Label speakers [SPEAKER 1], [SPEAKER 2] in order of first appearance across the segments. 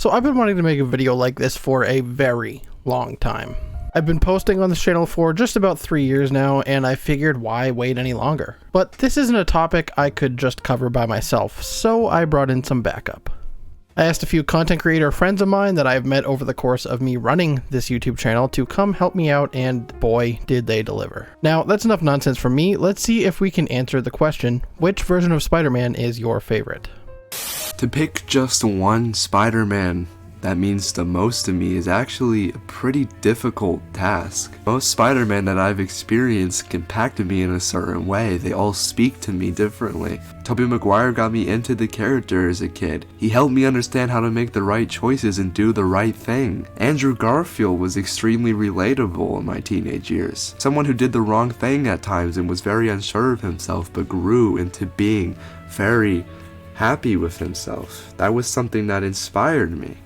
[SPEAKER 1] So I've been wanting to make a video like this for a very long time. I've been posting on this channel for just about 3 years now, and I figured why wait any longer. But this isn't a topic I could just cover by myself, so I brought in some backup. I asked a few content creator friends of mine that I've met over the course of me running this YouTube channel to come help me out, and boy, did they deliver. Now, that's enough nonsense from me. Let's see if we can answer the question, which version of Spider-Man is your favorite?
[SPEAKER 2] To pick just one Spider-Man that means the most to me is actually a pretty difficult task. Most Spider-Man that I've experienced impacted me in a certain way. They all speak to me differently. Tobey Maguire got me into the character as a kid. He helped me understand how to make the right choices and do the right thing. Andrew Garfield was extremely relatable in my teenage years. Someone who did the wrong thing at times and was very unsure of himself but grew into being very happy with himself. That was something that inspired me.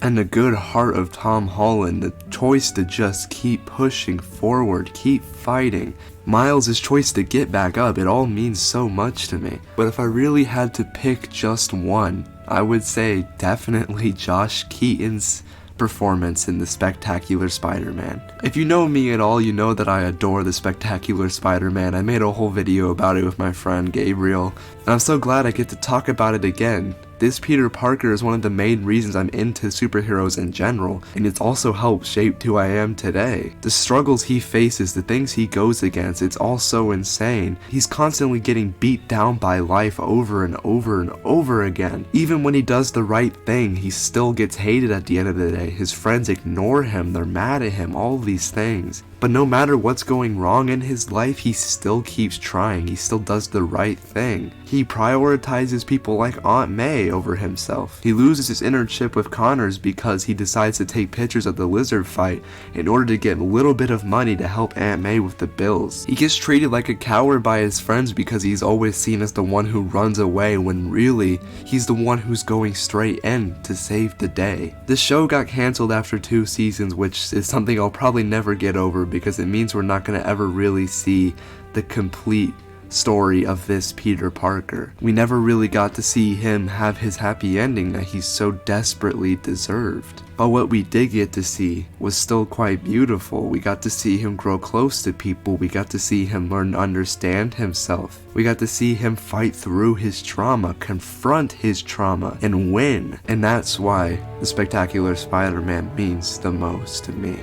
[SPEAKER 2] And the good heart of Tom Holland, the choice to just keep pushing forward, keep fighting. Miles' choice to get back up, it all means so much to me. But if I really had to pick just one, I would say definitely Josh Keaton's performance in The Spectacular Spider-Man. If you know me at all, you know that I adore The Spectacular Spider-Man. I made a whole video about it with my friend Gabriel, and I'm so glad I get to talk about it again. This Peter Parker is one of the main reasons I'm into superheroes in general, and it's also helped shape who I am today. The struggles he faces, the things he goes against, it's all so insane. He's constantly getting beat down by life over and over and over again. Even when he does the right thing, he still gets hated at the end of the day. His friends ignore him, they're mad at him, all these things. But no matter what's going wrong in his life, he still keeps trying. He still does the right thing. He prioritizes people like Aunt May over himself. He loses his internship with Connors because he decides to take pictures of the lizard fight in order to get a little bit of money to help Aunt May with the bills. He gets treated like a coward by his friends because he's always seen as the one who runs away when really he's the one who's going straight in to save the day. The show got cancelled after 2 seasons, which is something I'll probably never get over because it means we're not going to ever really see the complete story of this Peter Parker. We never really got to see him have his happy ending that he so desperately deserved. But what we did get to see was still quite beautiful. We got to see him grow close to people. We got to see him learn to understand himself. We got to see him fight through his trauma, confront his trauma, and win. And that's why The Spectacular Spider-Man means the most to me.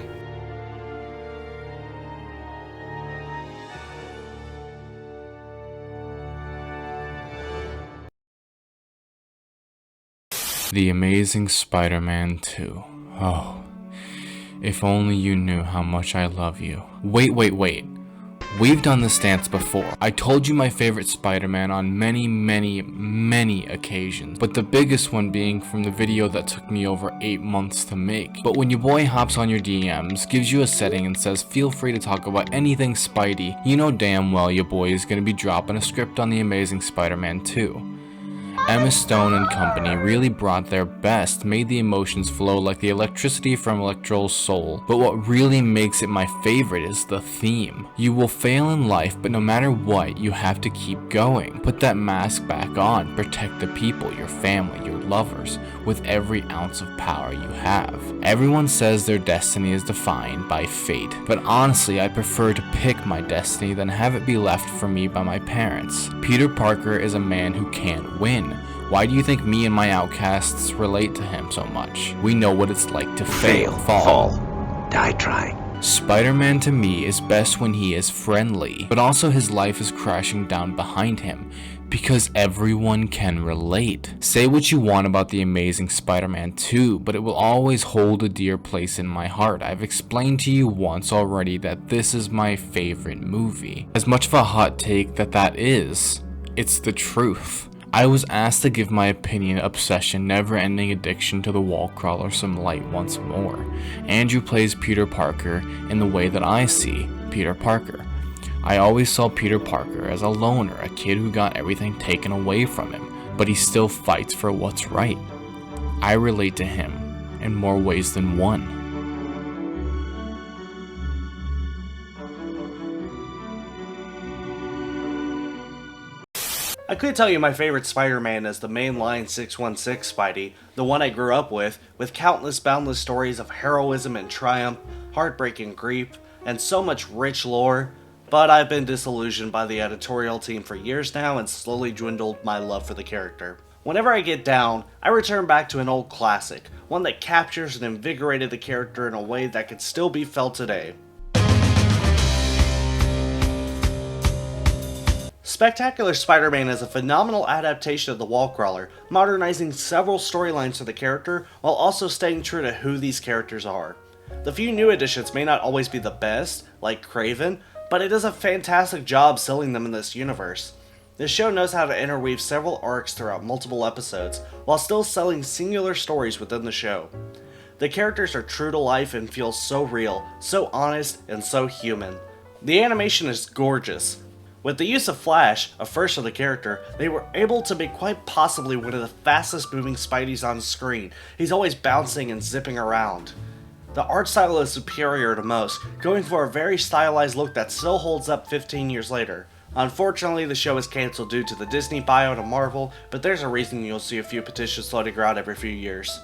[SPEAKER 3] The Amazing Spider-Man 2. Oh, if only you knew how much I love you. Wait. We've done this dance before. I told you my favorite Spider-Man on many occasions, but the biggest one being from the video that took me over 8 months to make. But when your boy hops on your DMs, gives you a setting and says feel free to talk about anything Spidey, you know damn well your boy is gonna be dropping a script on The Amazing Spider-Man 2. Emma Stone and company really brought their best, made the emotions flow like the electricity from Electro's soul. But what really makes it my favorite is the theme. You will fail in life, but no matter what, you have to keep going. Put that mask back on, protect the people, your family, your lovers, with every ounce of power you have. Everyone says their destiny is defined by fate, but honestly I prefer to pick my destiny than have it be left for me by my parents. Peter Parker is a man who can't win. Why do you think me and my outcasts relate to him so much? We know what it's like to fail, fall,
[SPEAKER 4] die trying.
[SPEAKER 3] Spider-Man to me is best when he is friendly, but also his life is crashing down behind him, because everyone can relate. Say what you want about The Amazing Spider-Man 2, but it will always hold a dear place in my heart. I've explained to you once already that this is my favorite movie. As much of a hot take that is, it's the truth. I was asked to give my opinion, obsession, never-ending addiction to the wall crawler some light once more. Andrew plays Peter Parker in the way that I see Peter Parker. I always saw Peter Parker as a loner, a kid who got everything taken away from him, but he still fights for what's right. I relate to him in more ways than one.
[SPEAKER 4] I could tell you my favorite Spider-Man is the mainline 616 Spidey, the one I grew up with countless boundless stories of heroism and triumph, heartbreak and grief, and so much rich lore, but I've been disillusioned by the editorial team for years now and slowly dwindled my love for the character. Whenever I get down, I return back to an old classic, one that captures and invigorated the character in a way that could still be felt today. Spectacular Spider-Man is a phenomenal adaptation of the wall crawler, modernizing several storylines for the character while also staying true to who these characters are. The few new additions may not always be the best, like Kraven, but it does a fantastic job selling them in this universe. This show knows how to interweave several arcs throughout multiple episodes, while still selling singular stories within the show. The characters are true to life and feel so real, so honest, and so human. The animation is gorgeous. With the use of Flash, a first for the character, they were able to make quite possibly one of the fastest moving Spideys on screen. He's always bouncing and zipping around. The art style is superior to most, going for a very stylized look that still holds up 15 years later. Unfortunately, the show is cancelled due to the Disney buyout of Marvel, but there's a reason you'll see a few petitions floating around every few years.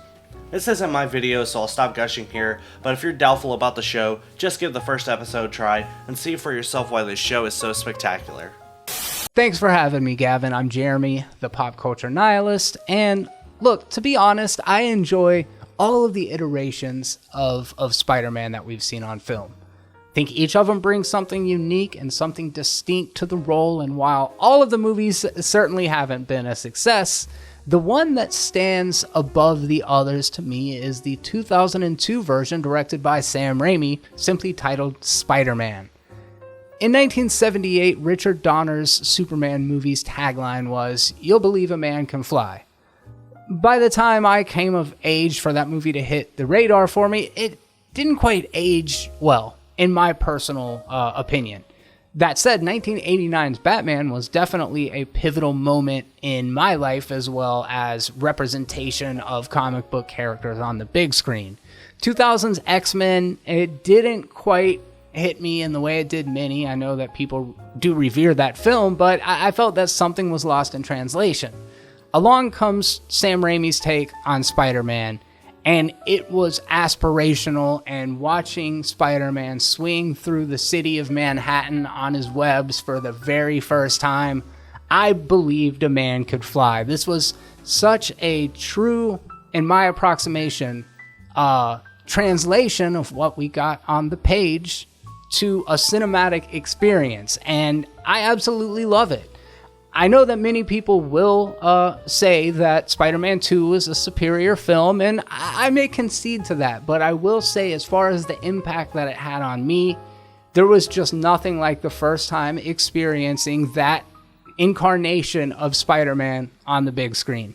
[SPEAKER 4] This isn't my video, so I'll stop gushing here, but if you're doubtful about the show, just give the first episode a try and see for yourself why this show is so spectacular.
[SPEAKER 5] Thanks for having me, Gavin. I'm Jeremy, the pop culture nihilist, and look, to be honest, I enjoy all of the iterations of Spider-Man that we've seen on film. I think each of them brings something unique and something distinct to the role, and while all of the movies certainly haven't been a success, the one that stands above the others to me is the 2002 version directed by Sam Raimi, simply titled Spider-Man. In 1978, Richard Donner's Superman movie's tagline was, "You'll believe a man can fly." By the time I came of age for that movie to hit the radar for me, it didn't quite age well, in my personal opinion. That said, 1989's Batman was definitely a pivotal moment in my life as well as representation of comic book characters on the big screen. 2000's X-Men, it didn't quite hit me in the way it did many. I know that people do revere that film, but I felt that something was lost in translation. Along comes Sam Raimi's take on Spider-Man, and it was aspirational, and watching Spider-Man swing through the city of Manhattan on his webs for the very first time, I believed a man could fly. This was such a true, in my approximation, translation of what we got on the page to a cinematic experience, and I absolutely love it. I know that many people will say that Spider-Man 2 is a superior film, and I may concede to that, but I will say as far as the impact that it had on me, there was just nothing like the first time experiencing that incarnation of Spider-Man on the big screen.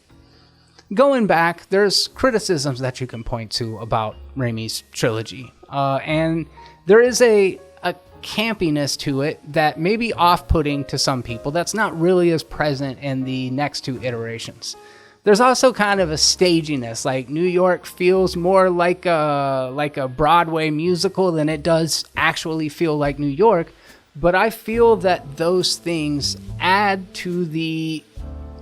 [SPEAKER 5] Going back, there's criticisms that you can point to about Raimi's trilogy, and there is a campiness to it that may be off-putting to some people that's not really as present in the next two iterations. There's also kind of a staginess, like New York feels more like a Broadway musical than it does actually feel like New York, but I feel that those things add to the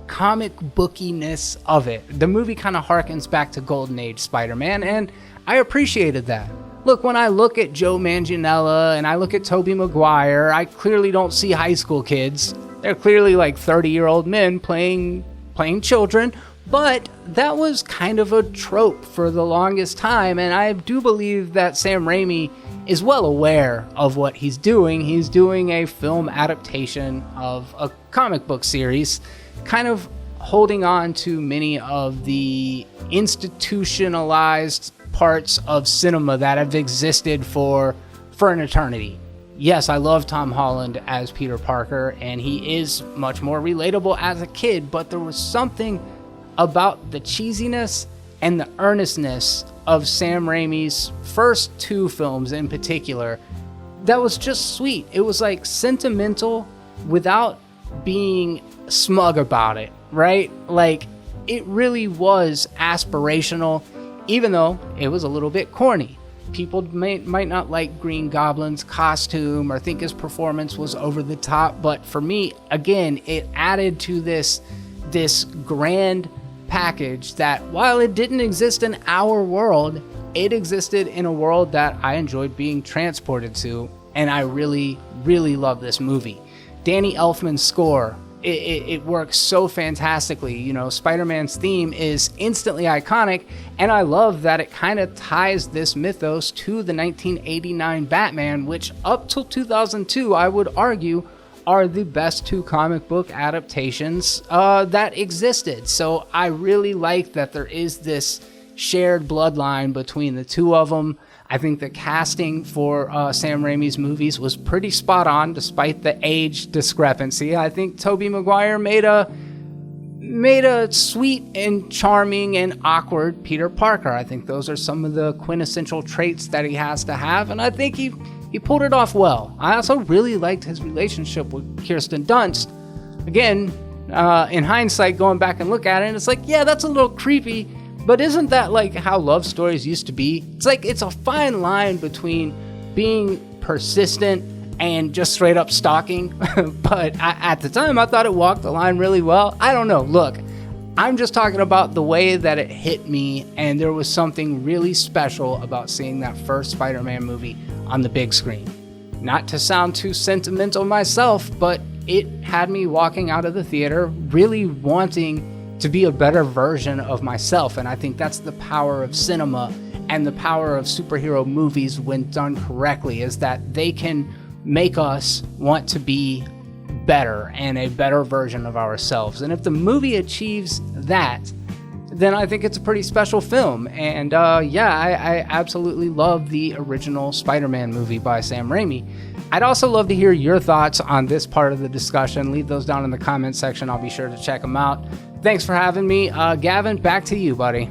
[SPEAKER 5] comic bookiness of it. The movie kind of harkens back to Golden Age Spider-Man, and I appreciated that. Look, when I look at Joe Manganiello and I look at Tobey Maguire, I clearly don't see high school kids. They're clearly like 30-year-old men playing children, but that was kind of a trope for the longest time, and I do believe that Sam Raimi is well aware of what he's doing. He's doing a film adaptation of a comic book series, kind of holding on to many of the institutionalized parts of cinema that have existed for an eternity. Yes, I love Tom Holland as Peter Parker, and he is much more relatable as a kid, but there was something about the cheesiness and the earnestness of Sam Raimi's first two films in particular that was just sweet. It was like sentimental without being smug about it, right? Like, it really was aspirational, even though it was a little bit corny. people might not like Green Goblin's costume or think his performance was over the top, but for me, again, it added to this grand package that, while it didn't exist in our world, it existed in a world that I enjoyed being transported to, and I really, really love this movie. Danny Elfman's score, it works so fantastically. You know, Spider-Man's theme is instantly iconic, and I love that it kind of ties this mythos to the 1989 Batman, which up till 2002, I would argue, are the best two comic book adaptations that existed. So I really like that there is this shared bloodline between the two of them. I think the casting for Sam Raimi's movies was pretty spot on, despite the age discrepancy. I think Tobey Maguire made a sweet and charming and awkward Peter Parker. I think those are some of the quintessential traits that he has to have, and I think he pulled it off well. I also really liked his relationship with Kirsten Dunst. Again, in hindsight, going back and look at it, and it's like, yeah, that's a little creepy. But isn't that like how love stories used to be? It's like, it's a fine line between being persistent and just straight up stalking. But at the time, I thought it walked the line really well. I don't know. Look, I'm just talking about the way that it hit me, and there was something really special about seeing that first Spider-Man movie on the big screen. Not to sound too sentimental myself, but it had me walking out of the theater really wanting to be a better version of myself. And I think that's the power of cinema and the power of superhero movies when done correctly, is that they can make us want to be better and a better version of ourselves. And if the movie achieves that, then I think it's a pretty special film. And I absolutely love the original Spider-Man movie by Sam Raimi. I'd also love to hear your thoughts on this part of the discussion. Leave those down in the comment section. I'll be sure to check them out. Thanks for having me. Gavin, back to you, buddy.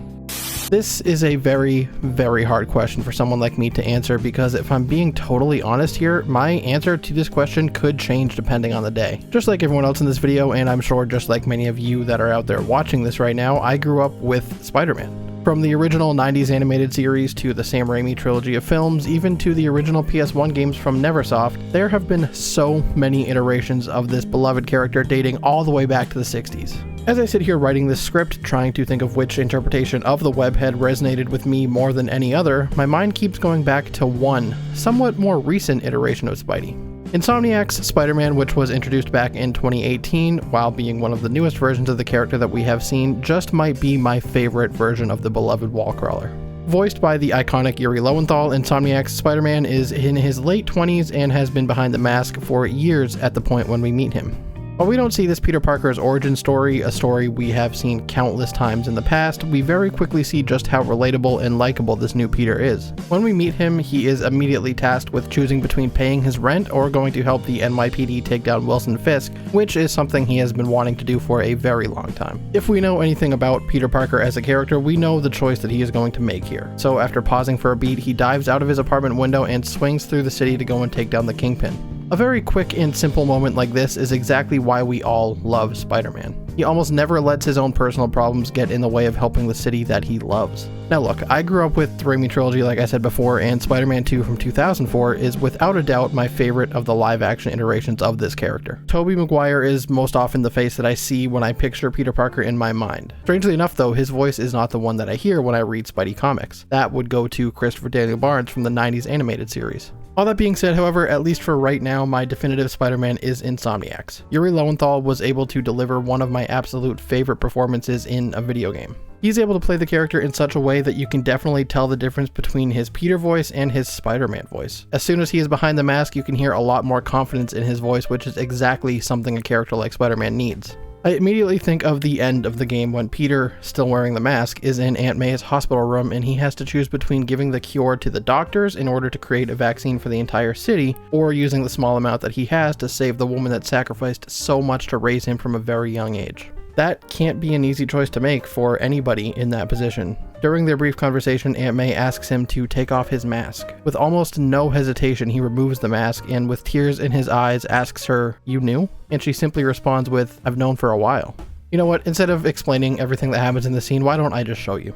[SPEAKER 1] This is a very, very hard question for someone like me to answer, because if I'm being totally honest here, my answer to this question could change depending on the day. Just like everyone else in this video, and I'm sure just like many of you that are out there watching this right now, I grew up with Spider-Man. From the original 90s animated series to the Sam Raimi trilogy of films, even to the original PS1 games from Neversoft, there have been so many iterations of this beloved character dating all the way back to the 60s. As I sit here writing this script, trying to think of which interpretation of the webhead resonated with me more than any other, my mind keeps going back to one, somewhat more recent iteration of Spidey. Insomniac's Spider-Man, which was introduced back in 2018, while being one of the newest versions of the character that we have seen, just might be my favorite version of the beloved wall crawler. Voiced by the iconic Yuri Lowenthal, Insomniac's Spider-Man is in his late 20s and has been behind the mask for years at the point when we meet him. While we don't see this Peter Parker's origin story, a story we have seen countless times in the past, we very quickly see just how relatable and likable this new Peter is. When we meet him, he is immediately tasked with choosing between paying his rent or going to help the NYPD take down Wilson Fisk, which is something he has been wanting to do for a very long time. If we know anything about Peter Parker as a character, we know the choice that he is going to make here. So after pausing for a beat, he dives out of his apartment window and swings through the city to go and take down the Kingpin. A very quick and simple moment like this is exactly why we all love Spider-Man. He almost never lets his own personal problems get in the way of helping the city that he loves. Now look, I grew up with the Raimi trilogy like I said before, and Spider-Man 2 from 2004 is without a doubt my favorite of the live-action iterations of this character. Tobey Maguire is most often the face that I see when I picture Peter Parker in my mind. Strangely enough though, his voice is not the one that I hear when I read Spidey comics. That would go to Christopher Daniel Barnes from the 90s animated series. All that being said, however, at least for right now, my definitive Spider-Man is Insomniac's. Yuri Lowenthal was able to deliver one of my absolute favorite performances in a video game. He's able to play the character in such a way that you can definitely tell the difference between his Peter voice and his Spider-Man voice. As soon as he is behind the mask, you can hear a lot more confidence in his voice, which is exactly something a character like Spider-Man needs. I immediately think of the end of the game when Peter, still wearing the mask, is in Aunt May's hospital room and he has to choose between giving the cure to the doctors in order to create a vaccine for the entire city, or using the small amount that he has to save the woman that sacrificed so much to raise him from a very young age. That can't be an easy choice to make for anybody in that position. During their brief conversation, Aunt May asks him to take off his mask. With almost no hesitation, he removes the mask and with tears in his eyes asks her, "You knew?" And she simply responds with, "I've known for a while." You know what, instead of explaining everything that happens in the scene, why don't I just show you?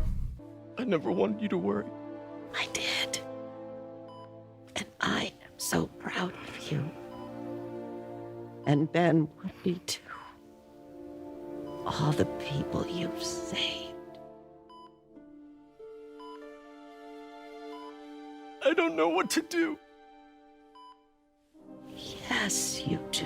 [SPEAKER 6] I never wanted you to worry.
[SPEAKER 7] I did.
[SPEAKER 6] so proud of you. And Ben would be too. All the people you've saved.
[SPEAKER 2] I don't know what to do.
[SPEAKER 6] Yes, you do.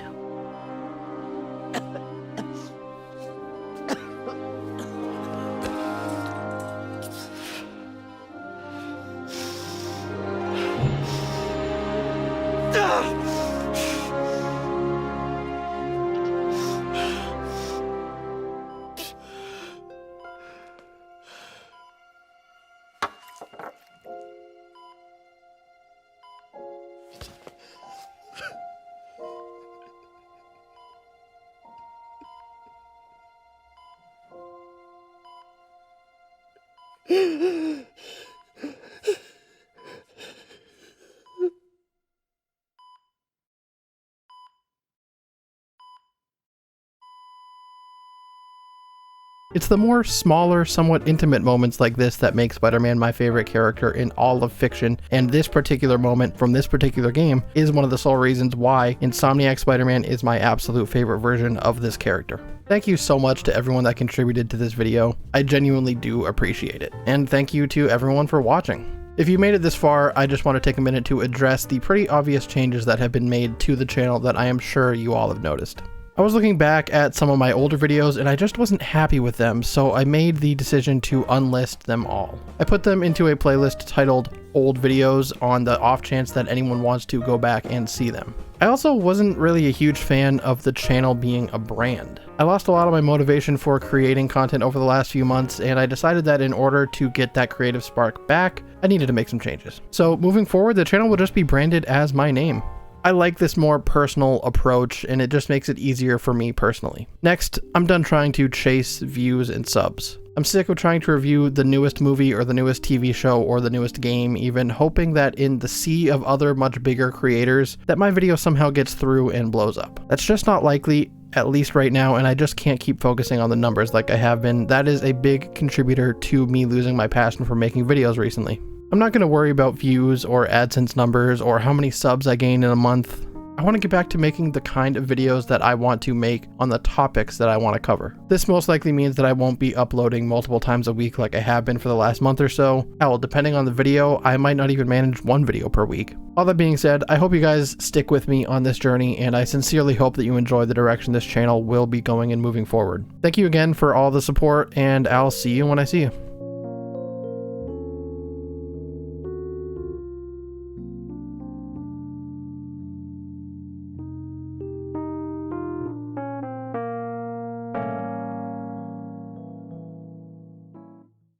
[SPEAKER 1] It's the more smaller, somewhat intimate moments like this that make Spider-Man my favorite character in all of fiction, and this particular moment from this particular game is one of the sole reasons why Insomniac Spider-Man is my absolute favorite version of this character. Thank you so much to everyone that contributed to this video. I genuinely do appreciate it. And thank you to everyone for watching. If you made it this far, I just want to take a minute to address the pretty obvious changes that have been made to the channel that I am sure you all have noticed. I was looking back at some of my older videos and I just wasn't happy with them, so I made the decision to unlist them all. I put them into a playlist titled Old Videos on the off chance that anyone wants to go back and see them. I also wasn't really a huge fan of the channel being a brand. I lost a lot of my motivation for creating content over the last few months, and I decided that in order to get that creative spark back, I needed to make some changes. So moving forward, the channel will just be branded as my name. I like this more personal approach, and it just makes it easier for me personally. Next, I'm done trying to chase views and subs. I'm sick of trying to review the newest movie or the newest TV show or the newest game, even hoping that in the sea of other much bigger creators, that my video somehow gets through and blows up. That's just not likely, at least right now, and I just can't keep focusing on the numbers like I have been. That is a big contributor to me losing my passion for making videos recently. I'm not going to worry about views or AdSense numbers or how many subs I gain in a month. I want to get back to making the kind of videos that I want to make on the topics that I want to cover. This most likely means that I won't be uploading multiple times a week like I have been for the last month or so. Hell, depending on the video, I might not even manage one video per week. All that being said, I hope you guys stick with me on this journey, and I sincerely hope that you enjoy the direction this channel will be going and moving forward. Thank you again for all the support, and I'll see you when I see you.